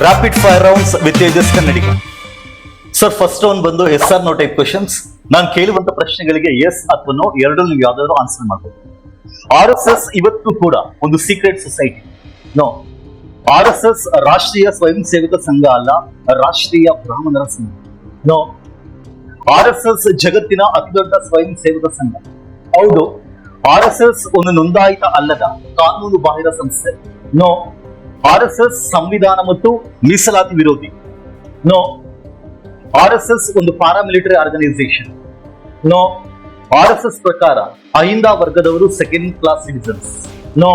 Rapid fire rounds with Tejas Kannadiga. Sir, first ಒಂದು ಬಂದು yes or no type questions. ನಾನು ಕೇಳುವಂತ ಪ್ರಶ್ನೆಗಳಿಗೆ ಎಸ್ ಅಥವಾ ನೋ ಎರಡು ನೀವು ಯಾವ್ದಾದ್ರು ಆನ್ಸರ್ ಮಾಡಬಹುದು. RSS ಇವತ್ತು ಕೂಡ ಒಂದು ಸೀಕ್ರೆಟ್ ಸೊಸೈಟಿ. ನೋ, RSS ರಾಷ್ಟ್ರೀಯ ಸ್ವಯಂ ಸೇವಕ ಸಂಘ ಅಲ್ಲ, ರಾಷ್ಟ್ರೀಯ ಬ್ರಾಹ್ಮಣರ ಸಂಘ. ನೋ, RSS ಜಗತ್ತಿನ ಅತಿದೊಡ್ಡ ಸ್ವಯಂ ಸೇವಕ ಸಂಘ. ಹೌದು, RSS ಒಂದು ನೋಂದಾಯಿತ ಅಲ್ಲದ ಕಾನೂನು ಬಾಹಿರ ಸಂಸ್ಥೆ. ನೋ, RSS ಸಂವಿಧಾನ ಮತ್ತು ಮೀಸಲಾತಿ ವಿರೋಧಿ. ನೋ, RSS ಒಂದು ಪ್ಯಾರಾಮಿಲಿಟರಿ ಆರ್ಗನೈಸೇಷನ್. ನೋ, RSS ಪ್ರಕಾರ ಅಹಿಂದ ವರ್ಗದವರು ಸೆಕೆಂಡ್ ಕ್ಲಾಸ್ ಸಿಟಿಸನ್ಸ್. ನೋ,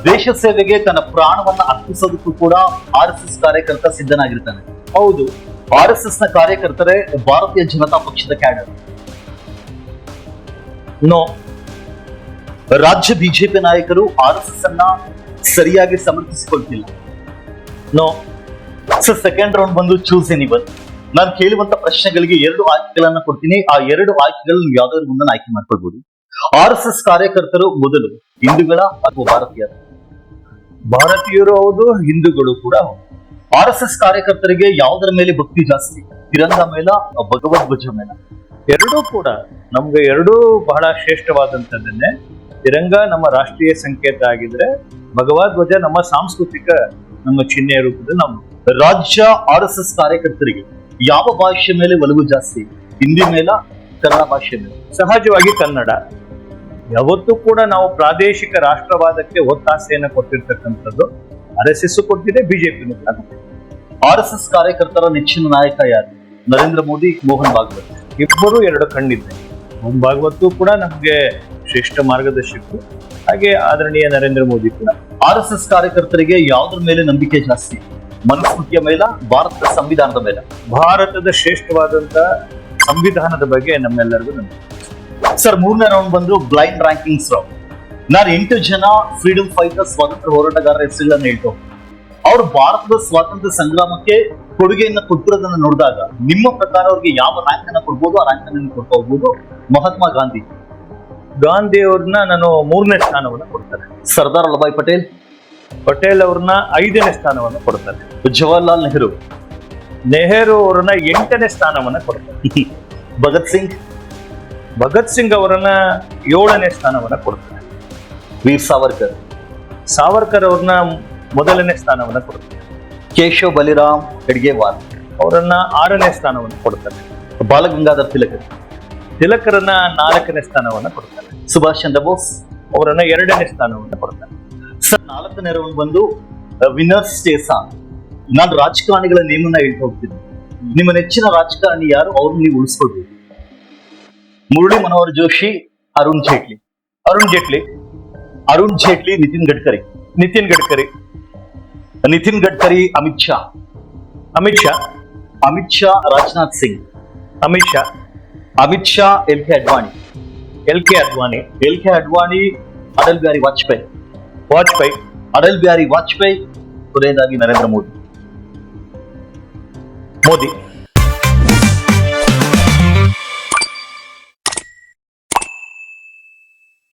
ದೇಶ ಸೇವೆಗೆ ತನ್ನ ಪ್ರಾಣವನ್ನ ಅರ್ಪಿಸೋದಕ್ಕೂ ಕೂಡ RSS ಕಾರ್ಯಕರ್ತ ಸಿದ್ಧನಾಗಿರ್ತಾನೆ. ಹೌದು, RSS ನ ಕಾರ್ಯಕರ್ತರೇ ಭಾರತೀಯ ಜನತಾ ಪಕ್ಷದ ಕ್ಯಾಡರ್. ನೋ, ರಾಜ್ಯ ಬಿಜೆಪಿ ನಾಯಕರು RSS ಅನ್ನ ಸರಿಯಾಗಿ ಸಮರ್ಥಿಸಿಕೊಳ್ತಿಲ್ಲ. ನೋ. ಸೊ ಸೆಕೆಂಡ್ ರೌಂಡ್ ಬಂದು ಚೂಸ್ ಎನಿವನ್. ನಾನು ಕೇಳುವಂತ ಪ್ರಶ್ನೆಗಳಿಗೆ ಎರಡು ಆಯ್ಕೆಗಳನ್ನ ಕೊಡ್ತೀನಿ. ಆ ಎರಡು ಆಯ್ಕೆಗಳು ನೀವು ಯಾವ್ದಾದ್ರು ಮುಂದೆ ಆಯ್ಕೆ ಮಾಡ್ಕೊಳ್ಬಹುದು. RSS ಕಾರ್ಯಕರ್ತರು ಮೊದಲು ಹಿಂದೂಗಳ ಅಥವಾ ಭಾರತೀಯರ? ಭಾರತೀಯರು ಹೌದು, ಹಿಂದೂಗಳು ಕೂಡ ಹೌದು. RSS ಕಾರ್ಯಕರ್ತರಿಗೆ ಯಾವುದರ ಮೇಲೆ ಭಕ್ತಿ ಜಾಸ್ತಿ? ತಿರಂಗ ಮೇಲ, ಭಗವದ್ಧ್ವಜ ಮೇಲ? ಎರಡೂ ಕೂಡ ನಮ್ಗೆ ಎರಡೂ ಬಹಳ ಶ್ರೇಷ್ಠವಾದಂತದ್ದನ್ನೇ. ತಿರಂಗ ನಮ್ಮ ರಾಷ್ಟ್ರೀಯ ಸಂಕೇತ ಆಗಿದ್ರೆ, ಭಗವದ್ಧ್ವಜ ನಮ್ಮ ಸಾಂಸ್ಕೃತಿಕ ನಮ್ಮ ಚಿಹ್ನೆಯ ರೂಪದಲ್ಲಿ ನಾವು. ರಾಜ್ಯ RSS ಕಾರ್ಯಕರ್ತರಿಗೆ ಯಾವ ಭಾಷೆ ಮೇಲೆ ಒಲವು ಜಾಸ್ತಿ? ಹಿಂದಿ ಮೇಲ, ಕನ್ನಡ ಭಾಷೆ ಮೇಲೆ? ಸಹಜವಾಗಿ ಕನ್ನಡ. ಯಾವತ್ತೂ ಕೂಡ ನಾವು ಪ್ರಾದೇಶಿಕ ರಾಷ್ಟ್ರವಾದಕ್ಕೆ ಒತ್ತಾಸೆಯನ್ನು ಕೊಟ್ಟಿರ್ತಕ್ಕಂಥದ್ದು. RSS ಕೊಟ್ಟಿದೆ, ಬಿಜೆಪಿನೂ ಕೂಡ. RSS ಕಾರ್ಯಕರ್ತರ ನೆಚ್ಚಿನ ನಾಯಕ ಯಾರು? ನರೇಂದ್ರ ಮೋದಿ, ಮೋಹನ್ ಭಾಗವತ್? ಇಬ್ಬರು ಎರಡು ಕಣ್ಣಿದೆ. ಮೋಹನ್ ಭಾಗವತ್ ಕೂಡ ನಮ್ಗೆ ಶ್ರೇಷ್ಠ ಮಾರ್ಗದರ್ಶಕರು, ಹಾಗೆ ಆದರಣೀಯ ನರೇಂದ್ರ ಮೋದಿ ಕೂಡ. RSS ಕಾರ್ಯಕರ್ತರಿಗೆ ಯಾವುದ್ರ ಮೇಲೆ ನಂಬಿಕೆ ಜಾಸ್ತಿ? ಮನುಸ್ಮೃತಿಯ ಮೇಲ, ಭಾರತದ ಸಂವಿಧಾನದ ಮೇಲೆ? ಭಾರತದ ಶ್ರೇಷ್ಠವಾದಂತ ಸಂವಿಧಾನದ ಬಗ್ಗೆ ನಮ್ಮೆಲ್ಲರಿಗೂ ನಂಬಿಕೆ. ಸರ್, ಮೂರನೇ ರೌಂಡ್ ಬಂದು ಬ್ಲೈಂಡ್ ರ್ಯಾಂಕಿಂಗ್ಸ್ ರೌಂಡ್. ನಾನು 8 ಜನ ಫ್ರೀಡಮ್ ಫೈಟರ್ ಸ್ವಾತಂತ್ರ್ಯ ಹೋರಾಟಗಾರರ ಹೆಸರುಗಳನ್ನ ಹೇಳ್ತೋ. ಅವರು ಭಾರತದ ಸ್ವಾತಂತ್ರ್ಯ ಸಂಗ್ರಾಮಕ್ಕೆ ಕೊಡುಗೆಯನ್ನ ಕೊಟ್ಟಿರೋದನ್ನ ನೋಡಿದಾಗ ನಿಮ್ಮ ಪ್ರಕಾರ ಅವ್ರಿಗೆ ಯಾವ ರ್ಯಾಂಕ್ ಅನ್ನ ಕೊಡ್ಬೋದು? ಆ ರ್ಯಾಂಕ್ ಅನ್ನ ಕೊಡ್ತಾ ಹೋಗ್ಬೋದು. ಮಹಾತ್ಮ ಗಾಂಧಿ ಅವ್ರನ್ನ ನಾನು 3ನೇ ಸ್ಥಾನವನ್ನ ಕೊಡ್ತಾರೆ. ಸರ್ದಾರ್ ವಲ್ಲಭಾಯ್ ಪಟೇಲ್ ಅವ್ರನ್ನ 5ನೇ ಸ್ಥಾನವನ್ನ ಕೊಡ್ತಾರೆ. ಜವಾಹರ್ಲಾಲ್ ನೆಹರು ಅವ್ರನ್ನ 8ನೇ ಸ್ಥಾನವನ್ನ ಕೊಡ್ತಾರೆ. ಭಗತ್ ಸಿಂಗ್ ಅವರನ್ನ 7ನೇ ಸ್ಥಾನವನ್ನ ಕೊಡ್ತಾರೆ. ವೀರ್ ಸಾವರ್ಕರ್ ಅವ್ರನ್ನ 1ನೇ ಸ್ಥಾನವನ್ನ ಕೊಡ್ತಾರೆ. ಕೇಶವ್ ಬಲಿರಾಮ್ ಹೆಡ್ಗೇವಾರ್ ಅವರನ್ನ 6ನೇ ಸ್ಥಾನವನ್ನ ಕೊಡ್ತಾರೆ. ಬಾಲಗಂಗಾಧರ್ ತಿಲಕರನ್ನ 4ನೇ ಸ್ಥಾನವನ್ನ ಕೊಡ್ತಾರೆ. ಸುಭಾಷ್ ಚಂದ್ರ ಬೋಸ್ ಅವರನ್ನ 2ನೇ ಸ್ಥಾನವನ್ನ ಕೊಡ್ತಾರೆ. ಸರ್, 4ನೇ ರೌಂಡ್ ಬಂದು ವಿನ್ನರ್ಸ್ ಸ್ಟೇಸ್ ಆನ್. ನಾನು ರಾಜಕಾರಣಿಗಳ ನೇಮನ್ನ ಹೇಳ್ತಾ ಹೋಗ್ತೀನಿ. ನಿಮ್ಮ ನೆಚ್ಚಿನ ರಾಜಕಾರಣಿ ಯಾರು? ಅವ್ರನ್ನ ನೀವು ಉಳಿಸ್ಕೊಳ್ಬೇಕು. ಮುರಳಿ ಮನೋಹರ್ ಜೋಶಿ, ಅರುಣ್ ಜೇಟ್ಲಿ, ನಿತಿನ್ ಗಡ್ಕರಿ, ಅಮಿತ್ ಶಾ, ರಾಜನಾಥ್ ಸಿಂಗ್, ಅಮಿತ್ ಶಾ, ಎಲ್ ಕೆ ಅಡ್ವಾಣಿ, ಅಟಲ್ ಬಿಹಾರಿ ವಾಜಪೇಯಿ, ಕೊನೆಯದಾಗಿ ನರೇಂದ್ರ ಮೋದಿ.